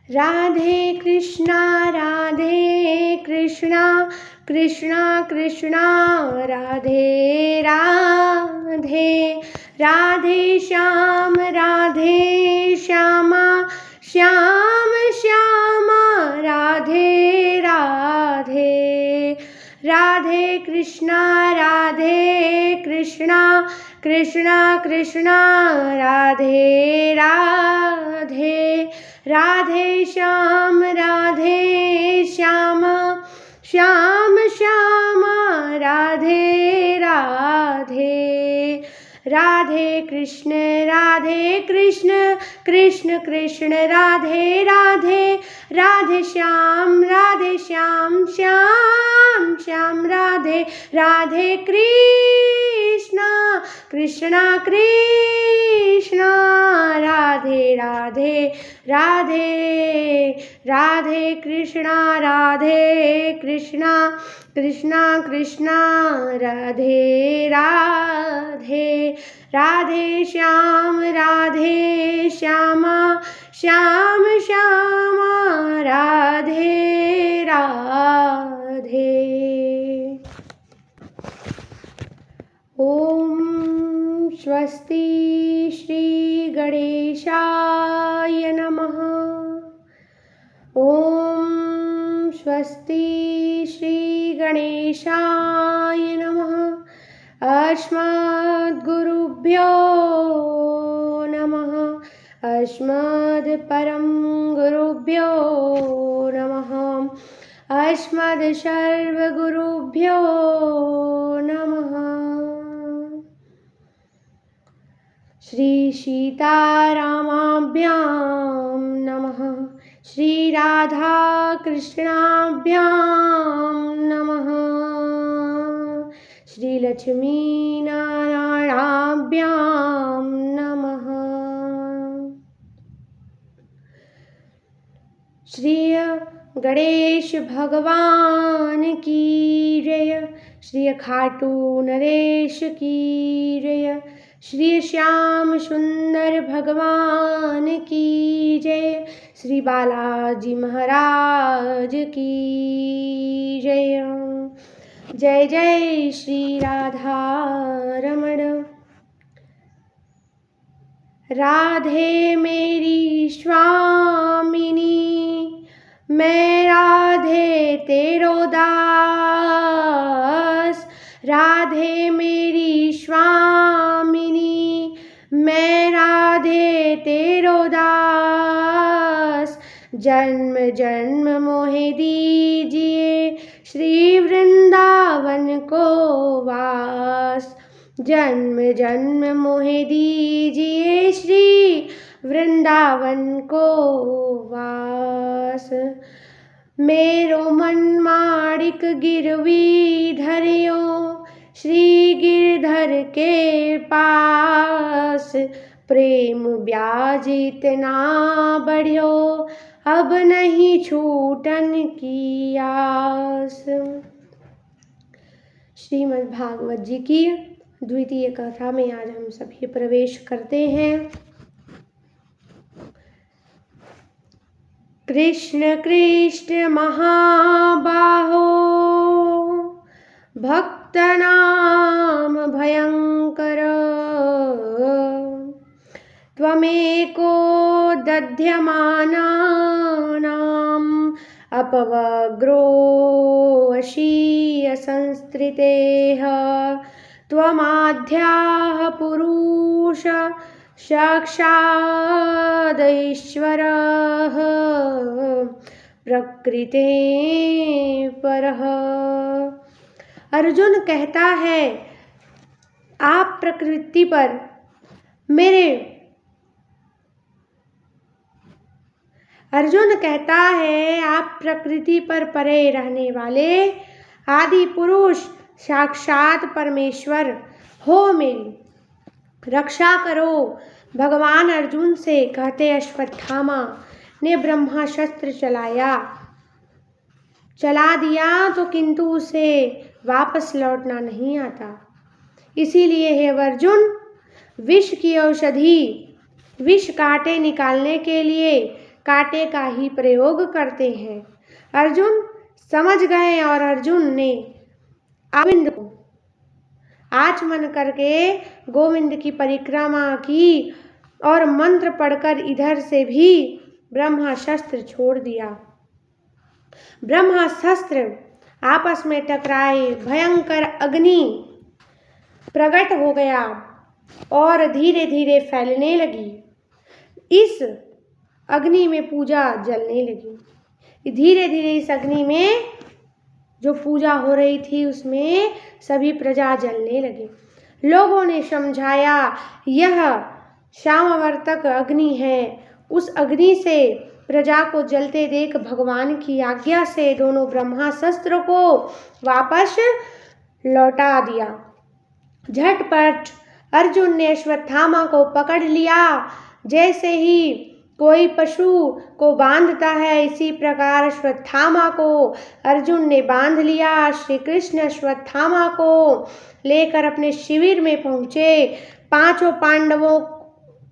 राधे कृष्णा कृष्णा कृष्णा राधे राधे। राधे श्याम श्यामा श्याम श्यामा राधे राधे। राधे कृष्णा कृष्णा कृष्णा राधे राधे। राधे श्याम श्याम श्यामा राधे राधे। राधे कृष्ण कृष्ण कृष्ण राधे राधे। राधे श्याम श्याम श्याम राधे राधे। कृष्णा कृष्णा कृष्णा राधे राधे राधे। राधे कृष्णा कृष्णा कृष्णा राधे राधे। राधे श्याम श्यामा श्याम श्यामा राधे राधे। ओम स्वस्ति श्री गणेशाय नमः। ओम स्वस्ति श्री गणेशाय नमः। अस्मद्गुरुभ्यो नमः। अस्मद्परं गुरुभ्यो नमः। अस्मद्सर्वगुरुभ्यो नमः। श्री सीतारामाभ्यां नमः। श्री राधा कृष्णाभ्यां नमः। श्री लक्ष्मी नारायणाभ्यां नमः। श्री गणेश भगवान की जय। श्री खाटू नरेश की जय। श्री श्याम सुंदर भगवान की जय। श्री बालाजी महाराज की जय। जय जय श्री राधा रमण। राधे मेरी स्वामिनी, मैं राधे तेरो दास। राधे मेरी स्वामिनी, मैं राधे तेरो दास। जन्म जन्म मोहे दीजिए श्री वृंदावन को वास। जन्म जन्म मोहे दीजिए श्री वृंदावन को वास। मेरो मन माणिक गिरवी धरियो श्री गिरधर के पास। प्रेम ब्याज इतना बढ़ियो, अब नहीं छूटन की आस। श्रीमद् भागवत जी की द्वितीय कथा में आज हम सभी प्रवेश करते हैं। कृष्ण कृष्ण महाबाहो, भक्तनाम भयंकर। त्वमेको दध्यमानानाम् अपवग्रोऽसि संस्थितेः। त्वमाद्याः पुरुष साक्षादईश्वरः, प्रकृते परः। अर्जुन कहता है, आप प्रकृति पर मेरे अर्जुन कहता है, आप प्रकृति पर परे रहने वाले आदि पुरुष साक्षात परमेश्वर हो, मेरी रक्षा करो। भगवान अर्जुन से कहते अश्वत्थामा ने ब्रह्मास्त्र चला दिया तो किंतु उसे वापस लौटना नहीं आता। इसीलिए हे अर्जुन, विष की औषधि, विष कांटे निकालने के लिए कांटे का ही प्रयोग करते हैं। अर्जुन समझ गए और अर्जुन ने गोविंद को आचमन करके गोविंद की परिक्रमा की और मंत्र पढ़कर इधर से भी ब्रह्मास्त्र छोड़ दिया। ब्रह्मास्त्र आपस में टकराए, भयंकर अग्नि प्रकट हो गया और धीरे धीरे फैलने लगी। इस अग्नि में पूजा जलने लगी। धीरे धीरे इस अग्नि में जो पूजा हो रही थी उसमें सभी प्रजा जलने लगे। लोगों ने समझाया यह शामवर्तक अग्नि है। उस अग्नि से प्रजा को जलते देख भगवान की आज्ञा से दोनों ब्रह्मास्त्र को वापस लौटा दिया। झटपट अर्जुन ने अश्वत्थामा को पकड़ लिया। जैसे ही कोई पशु को बांधता है इसी प्रकार अश्वत्थामा को अर्जुन ने बांध लिया। श्री कृष्ण अश्वत्थामा को लेकर अपने शिविर में पहुंचे।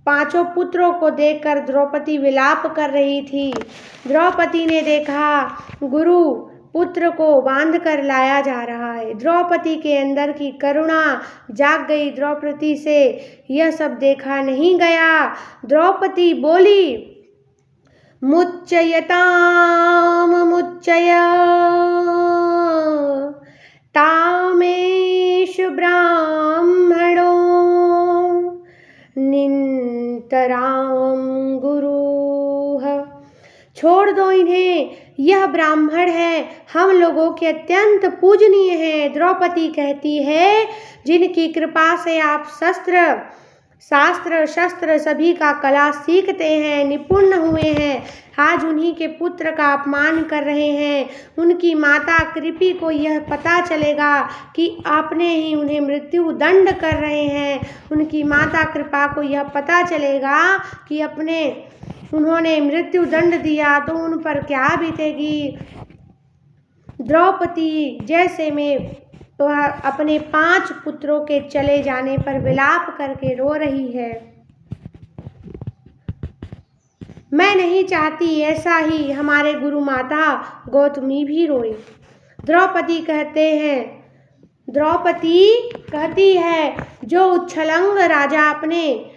पांचों पुत्रों को देखकर द्रौपदी विलाप कर रही थी। द्रौपदी ने देखा गुरु पुत्र को बांध कर लाया जा रहा है। द्रौपदी के अंदर की करुणा जाग गई। द्रौपदी से यह सब देखा नहीं गया। द्रौपदी बोली, मुच्चयताम मुच्चय तामेश ब्राह्मणो निन्तराम गुरुः। छोड़ दो इन्हें, यह ब्राह्मण है, हम लोगों के अत्यंत पूजनीय है। द्रौपदी कहती है जिनकी कृपा से आप शास्त्र शस्त्र सभी का कला सीखते हैं, निपुण हुए हैं, आज उन्हीं के पुत्र का अपमान कर रहे हैं। उनकी माता कृपी को यह पता चलेगा कि आपने ही उन्हें मृत्यु दंड कर रहे हैं। उनकी माता कृपा को यह पता चलेगा कि उन्होंने मृत्यु दंड दिया तो उन पर क्या बीतेगी। द्रौपदी जैसे में तो अपने 5 पुत्रों के चले जाने पर विलाप करके रो रही है। मैं नहीं चाहती ऐसा ही हमारे गुरु माता गौतमी भी रोए। द्रौपदी कहती है जो उच्छलंग राजा अपने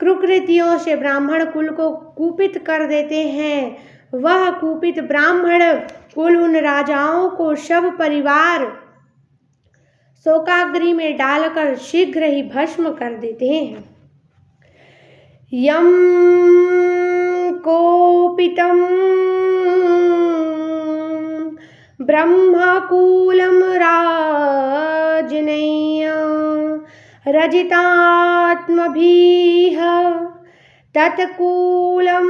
कुकृतियों से ब्राह्मण कुल को कुपित कर देते हैं, वह कुपित ब्राह्मण कुल उन राजाओं को शव परिवार शोकाग्नि में डालकर शीघ्र ही भस्म कर देते हैं। यम कोपितम ब्रह्मकूलम राजनैय रजितात्मभिः तत्कूलम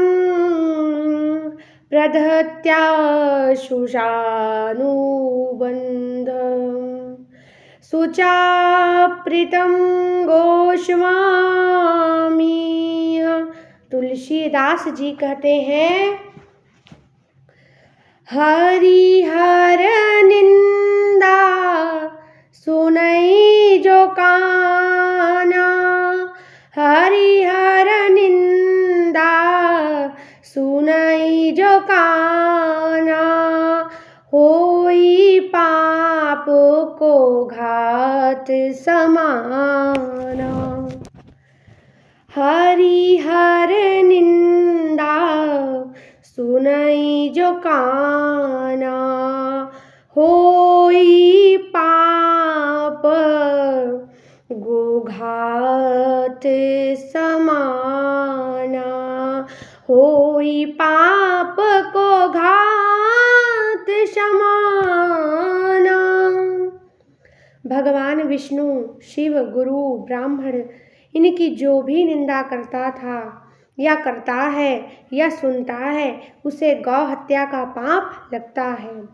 प्रदहत्याशुषानुबन्धम् सुचाप्रितं गोस्वामी। तुलसीदास जी कहते हैं हरिहर निंदा सुनई जो काना, हरिहर निंदा सुनई जो काना, होई पाप को घात समाना। हरिहर निंदा सुनई जो काना, होई पाप गोघात समाना, होई पाप को घात समाना। भगवान विष्णु, शिव, गुरु, ब्राह्मण इनकी जो भी निंदा करता था या करता है या सुनता है उसे गौ हत्या का पाप लगता है।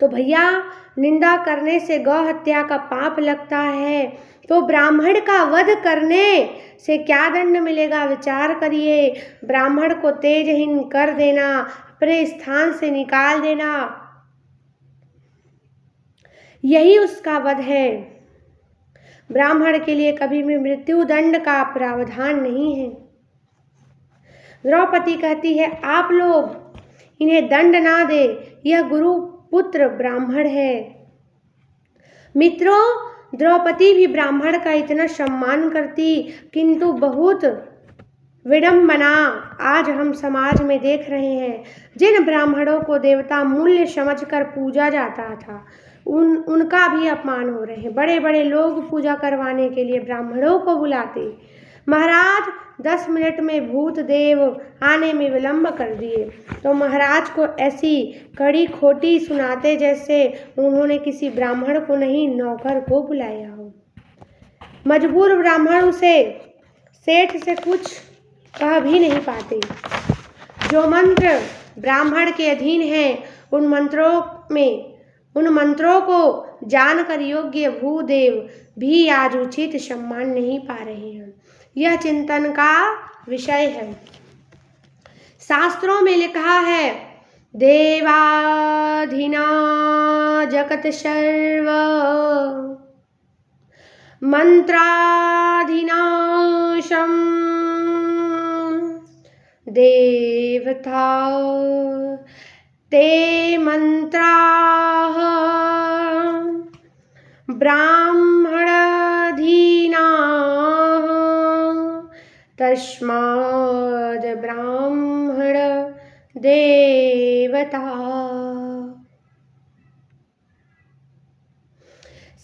तो भैया निंदा करने से गौ हत्या का पाप लगता है, तो ब्राह्मण का वध करने से क्या दंड मिलेगा विचार करिए। ब्राह्मण को तेजहीन कर देना, अपने स्थान से निकाल देना, यही उसका वध है। ब्राह्मण के लिए कभी भी मृत्यु दंड का प्रावधान नहीं है। द्रौपदी कहती है, आप लोग इन्हें दंड ना दे, यह गुरु पुत्र ब्राह्मण है। मित्रों, द्रौपदी भी ब्राह्मण का इतना सम्मान करती, किंतु बहुत विडंबना आज हम समाज में देख रहे हैं। जिन ब्राह्मणों को देवता मूल्य समझकर पूजा जाता था, उनका भी अपमान हो रहे हैं। बड़े बड़े लोग पूजा करवाने के लिए ब्राह्मणों को बुलाते। महाराज 10 मिनट में भूत देव आने में विलंब कर दिए तो महाराज को ऐसी कड़ी खोटी सुनाते जैसे उन्होंने किसी ब्राह्मण को नहीं, नौकर को बुलाया हो। मजबूर ब्राह्मण उसे सेठ से कुछ कह भी नहीं पाते। जो मंत्र ब्राह्मण के अधीन हैं, उन मंत्रों को जानकर योग्य भूदेव भी आज उचित सम्मान नहीं पा रहे हैं। यह चिंतन का विषय है। शास्त्रों में लिखा है, देवाधीना जगत सर्व मंत्राधीना शम देवता ते मंत्राः ब्राह्मणाधीनाः तस्माद् ब्राह्मण देवता।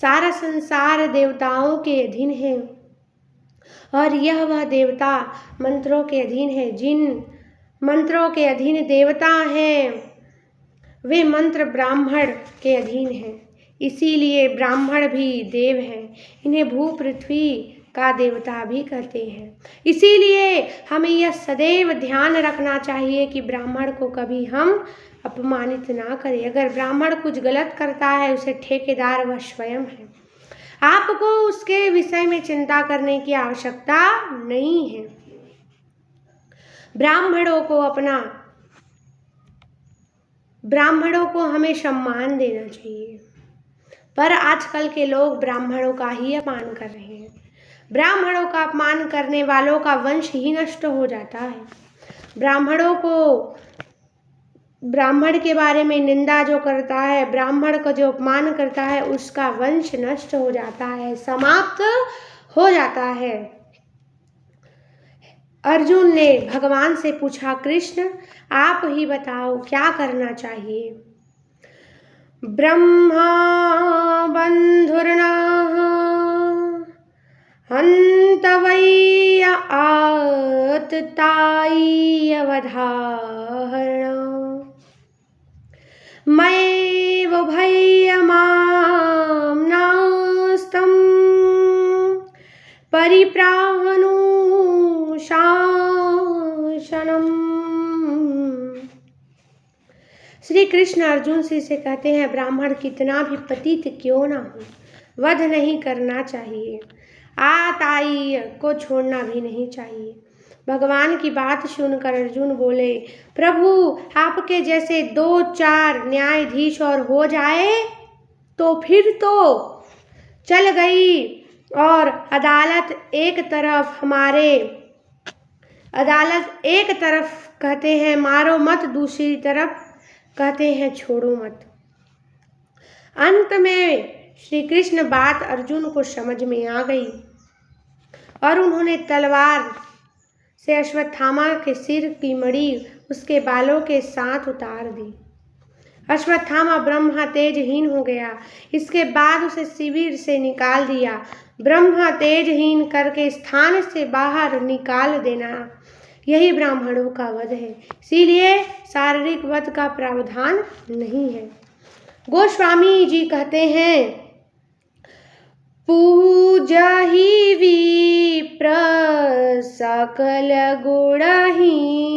सारा संसार देवताओं के अधीन है और यह वह देवता मंत्रों के अधीन है। जिन मंत्रों के अधीन देवता हैं, वे मंत्र ब्राह्मण के अधीन हैं। इसीलिए ब्राह्मण भी देव हैं। इन्हें भू पृथ्वी का देवता भी कहते हैं। इसीलिए हमें यह सदैव ध्यान रखना चाहिए कि ब्राह्मण को कभी हम अपमानित ना करें। अगर ब्राह्मण कुछ गलत करता है, उसे ठेकेदार वह स्वयं है। आपको उसके विषय में चिंता करने की आवश्यकता नहीं है। ब्राह्मणों को हमें सम्मान देना चाहिए, पर आजकल के लोग ब्राह्मणों का ही अपमान कर रहे हैं। ब्राह्मणों का अपमान करने वालों का वंश ही नष्ट हो जाता है। ब्राह्मण के बारे में निंदा जो करता है, ब्राह्मण का जो अपमान करता है, उसका वंश नष्ट हो जाता है, समाप्त हो जाता है। अर्जुन ने भगवान से पूछा, कृष्ण आप ही बताओ क्या करना चाहिए। ब्रह्मा बंधुर्नः हन्तवै आततायी अवधारण मयैव भयमां नास्तं परिप्राणुशासनम्। श्री कृष्ण अर्जुन से कहते हैं, ब्राह्मण कितना भी पतित क्यों ना हो, वध नहीं करना चाहिए, आताई को छोड़ना भी नहीं चाहिए। भगवान की बात सुनकर अर्जुन बोले, प्रभु आपके जैसे 2-4 न्यायाधीश और हो जाए तो फिर तो चल गई, और अदालत एक तरफ कहते हैं मारो मत, दूसरी तरफ कहते हैं छोड़ो मत। अंत में श्री कृष्ण बात अर्जुन को समझ में आ गई और उन्होंने तलवार से अश्वत्थामा के सिर की मणि उसके बालों के साथ उतार दी। अश्वत्थामा ब्रह्मा तेजहीन हो गया। इसके बाद उसे शिविर से निकाल दिया। ब्रह्मा तेजहीन करके स्थान से बाहर निकाल देना, यही ब्राह्मणों का वध है। इसीलिए शारीरिक वध का प्रावधान नहीं है। गोस्वामी जी कहते हैं, पूजहि विप्र सकल गुणहीना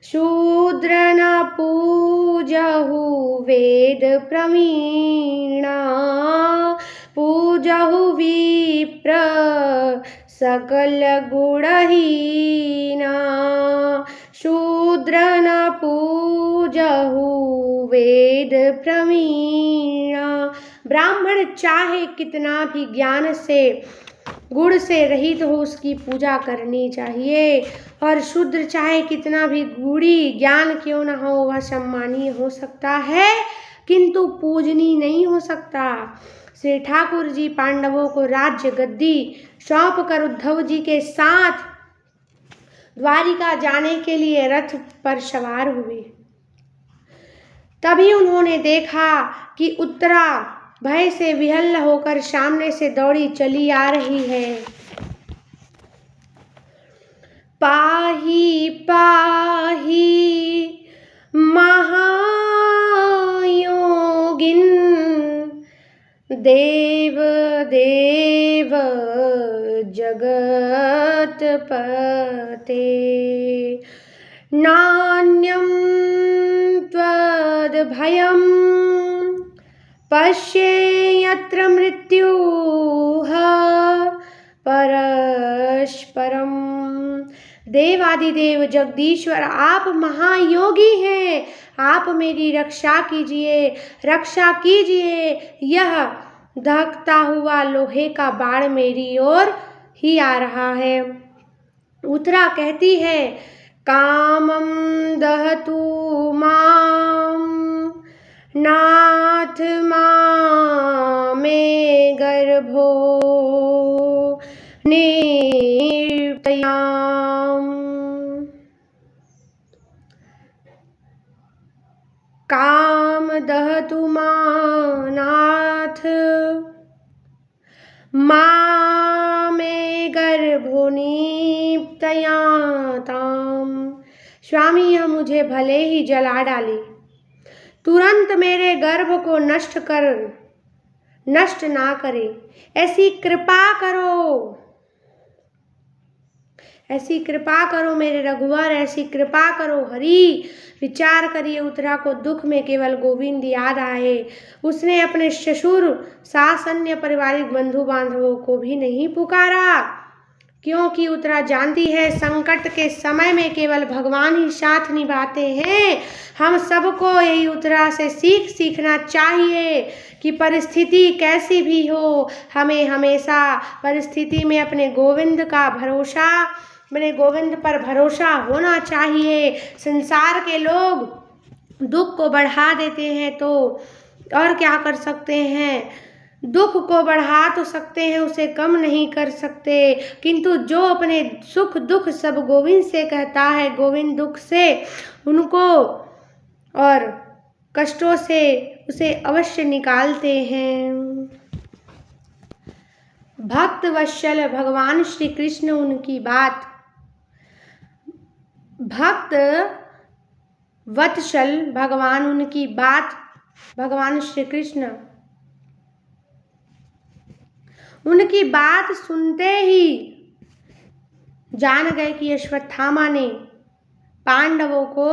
शूद्र न पूजहु वेद प्रवीणा। पूजहु विप्र सकल गुणहीना शूद्र न पूजहु वेद प्रवीणा। ब्राह्मण चाहे कितना भी ज्ञान से गुण से रहित हो उसकी पूजा करनी चाहिए। और शूद्र चाहे कितना भी गूढ़ी ज्ञान क्यों न हो, वह सम्मानीय हो सकता है किंतु पूजनीय नहीं हो सकता। श्री ठाकुर जी पांडवों को राज्य गद्दी सौंप कर उद्धव जी के साथ द्वारिका जाने के लिए रथ पर सवार हुए। तभी उन्होंने देखा कि उत्तरा भय से विहल्ल होकर सामने से दौड़ी चली आ रही है। पाही पाही महायोगिन देव देव जगतपते नान्यं त्वद्भयं पश्येयत्र मृत्युः परस्परम। देवादिदेव जगदीश्वर आप महायोगी हैं, आप मेरी रक्षा कीजिए, रक्षा कीजिए। यह दहकता हुआ लोहे का बाण मेरी ओर ही आ रहा है। उत्तरा कहती है, कामं दहतु मां नाथ मामे गर्भो निर्तयाम्। काम दहतु मां नाथ मामे गर्भो निप्तयाताम्। स्वामी यह मुझे भले ही जला डाले, तुरंत मेरे गर्भ को नष्ट ना करे, ऐसी कृपा करो, ऐसी कृपा करो मेरे रघुवर, ऐसी कृपा करो हरि। विचार करिए, उत्तरा को दुख में केवल गोविंद याद आए। उसने अपने ससुर सास अन्य पारिवारिक बंधु बांधवों को भी नहीं पुकारा, क्योंकि उत्तरा जानती है संकट के समय में केवल भगवान ही साथ निभाते हैं। हम सबको यही उत्तरा से सीखना चाहिए कि परिस्थिति कैसी भी हो, हमें हमेशा परिस्थिति में अपने गोविंद पर भरोसा होना चाहिए। संसार के लोग दुख को बढ़ा देते हैं तो और क्या कर सकते हैं, दुख को बढ़ा तो सकते हैं, उसे कम नहीं कर सकते। किंतु जो अपने सुख दुख सब गोविंद से कहता है, गोविंद दुख से उनको और कष्टों से उसे अवश्य निकालते हैं। भक्त वत्सल भगवान श्री कृष्ण उनकी बात, भक्त वत्सल भगवान उनकी बात, भगवान श्री कृष्ण उनकी बात सुनते ही जान गए कि अश्वत्थामा ने पांडवों को